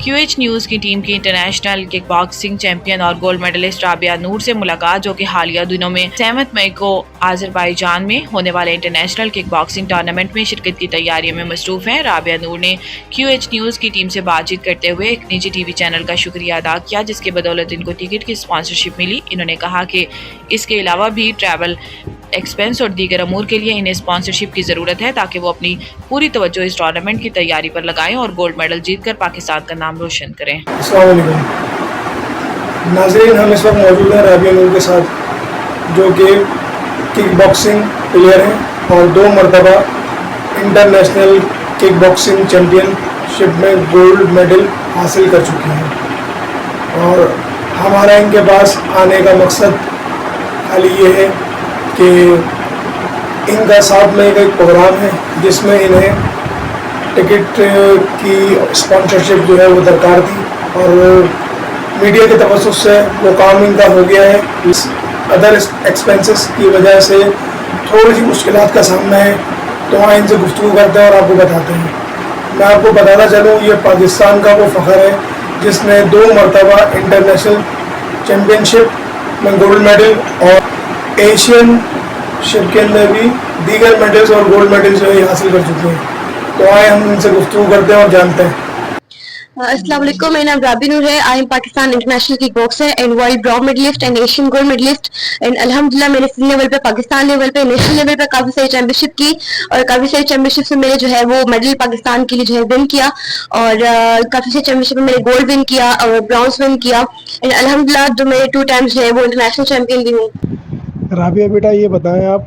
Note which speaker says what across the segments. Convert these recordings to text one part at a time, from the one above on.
Speaker 1: QH news की team की international kick boxing champion और गोल्ड मेडलिस्ट राबिया नूर से मुलाकात, जो कि हालिया दिनों में 7 मई को आज़रबाईजान में होने वाले इंटरनेशनल किक बॉक्सिंग टूर्नामेंट में शिरकत की तैयारियों में मसरूफ है। राबिया नूर ने QH न्यूज़ की टीम से बातचीत करते हुए एक निजी TV चैनल का शुक्रिया अदा किया, जिसके बदौलत इनको टिकट की स्पॉन्सरशिप मिली। इन्होंने कहा कि इसके अलावा भी ट्रैवल एक्सपेंस और दीगर अमूर के लिए इन्हें स्पॉन्सरशिप की ज़रूरत है, ताकि वो अपनी पूरी तवज्जो इस टूर्नामेंट की तैयारी पर लगाएं और गोल्ड मेडल जीतकर पाकिस्तान का नाम रोशन करें।
Speaker 2: अस्सलाम वालेकुम नाज़रीन, हम इस वक्त मौजूद हैं राबिया नूर के साथ, जो कि किक बॉक्सिंग प्लेयर हैं और 2 मरतबा इंटरनेशनल किक बॉक्सिंग चैम्पियनशिप में गोल्ड मेडल हासिल कर चुकी हैं। और हमारा इनके पास आने का मकसद खाली ये है कि इनका 7 मई का एक प्रोग्राम है, जिसमें इन्हें टिकट की स्पॉन्सरशिप जो है वो दरकार थी, और मीडिया के तवज्जुह से वो काम इनका हो गया है। इस अदर एक्सपेंसेस की वजह से थोड़ी सी मुश्किलात का सामना है, तो वहाँ इनसे गुफ्तगू करते हैं और आपको बताते हैं। मैं आपको बताना चलूँ, ये पाकिस्तान का वो फ़ख्र है जिसने 2 मरतबा इंटरनेशनल चैम्पियनशिप में गोल्ड मेडल और एशियन शिप के अंदर भी दीगर मेडल्स और गोल्ड मेडल्स जो है हासिल कर चुके हैं। तो आए हम इनसे गुफ्तगू करते हैं और जानते हैं।
Speaker 3: अस्सलाम वालेकुम, मेरा नाम राबिया नूर है। I am Pakistan international kick boxer and world bronze medallist and Asian gold medallist. And अल्हम्दुलिल्लाह मैंने स्टेट लेवल पे, पाकिस्तान लेवल पे, नेशनल लेवल पे काफी सारी चैंपियनशिप की, और काफी सारी चैंपियनशिप से मैंने जो है वो मेडल पाकिस्तान के लिए जो है विन किया, और काफी सारी चैंपियनशिप में मैंने गोल्ड विन किया और ब्रॉन्ज विन किया। एंड अल्हम्दुलिल्लाह जो मेरे 2 टाइम्स जो है वो इंटरनेशनल चैंपियन भी हूँ।
Speaker 2: राबिया बेटा, ये बताएं आप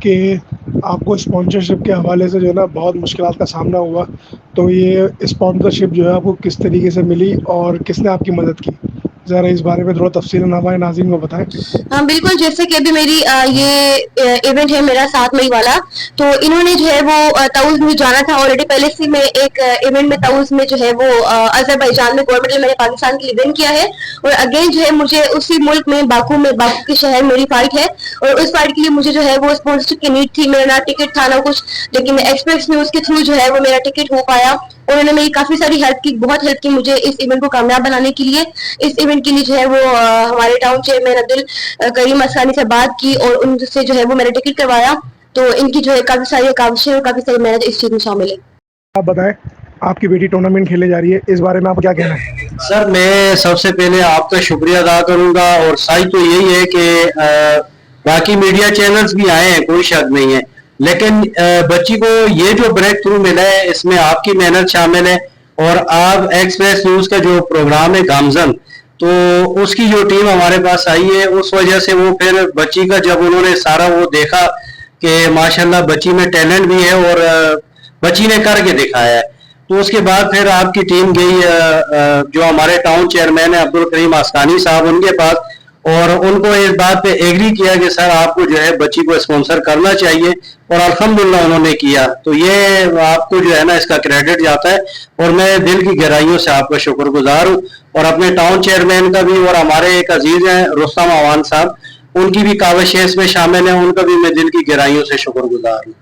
Speaker 2: कि आपको स्पॉन्सरशिप के हवाले से जो है ना बहुत मुश्किलात का सामना हुआ, तो ये स्पॉन्सरशिप जो है आपको किस तरीके से मिली और किसने आपकी मदद की? ज़रा इस बारे में थोड़ा तफसीलन हमारे नाज़रीन को बताएं।
Speaker 3: हाँ बिल्कुल, जैसे कि अभी मेरी ये इवेंट है मेरा 7 मई वाला, तो इन्होंने जो है वो ताउज़ में जाना था ऑलरेडी पहले से। मैं एक इवेंट में ताउज़ में जो है वो अज़रबैजान में गोल्ड मेडल मैंने पाकिस्तान के लिए विन किया है, और अगेन जो है मुझे उसी मुल्क में बाकू के शहर मेरी फाइट है, और उस फाइट के लिए मुझे जो है वो स्पॉन्सरशिप की नीड थी। मेरा ना टिकट था ना कुछ, लेकिन एक्सप्रेस न्यूज़ के थ्रू जो है वो मेरा टिकट हो पाया। उन्होंने मेरी काफी सारी हेल्प की, बहुत हेल्प की मुझे इस इवेंट को कामयाब बनाने के लिए। इस इवेंट के लिए जो है वो हमारे टाउन चेयरमैन अब्दुल करीम असलानी से बात की और उनसे जो है वो मेरा टिकट करवाया। तो इनकी जो है काफी सारी काविशें और काफी सारी मेहनत इस चीज में शामिल है।
Speaker 2: आप बताएं, आपकी बेटी टूर्नामेंट खेले जा रही है, इस बारे में आप क्या कहना है?
Speaker 4: सर, मैं सबसे पहले आपका शुक्रिया अदा करूंगा, और सच तो यही है कि बाकी मीडिया चैनल्स भी आए हैं, कोई शक नहीं है, लेकिन बच्ची को ये जो ब्रेक थ्रू मिला है इसमें आपकी मेहनत शामिल है। और आप एक्सप्रेस न्यूज का जो प्रोग्राम है गामजन, तो उसकी जो टीम हमारे पास आई है, उस वजह से वो फिर बच्ची का जब उन्होंने सारा वो देखा कि माशाल्लाह बच्ची में टैलेंट भी है और बच्ची ने करके दिखाया है, तो उसके बाद फिर आपकी टीम गई जो हमारे टाउन चेयरमैन है अब्दुल करीम असलानी साहब, उनके पास, और उनको इस बात पे एग्री किया कि सर आपको जो है बच्ची को स्पॉन्सर करना चाहिए, और अल्हम्दुलिल्लाह उन्होंने किया। तो ये आपको जो है ना इसका क्रेडिट जाता है, और मैं दिल की गहराइयों से आपका शुक्रगुजार हूँ, और अपने टाउन चेयरमैन का भी, और हमारे एक अजीज हैं रुस्तम अवान साहब, उनकी भी काविशें इसमें शामिल हैं, उनका भी मैं दिल की गहराइयों से शुक्रगुजार हूँ।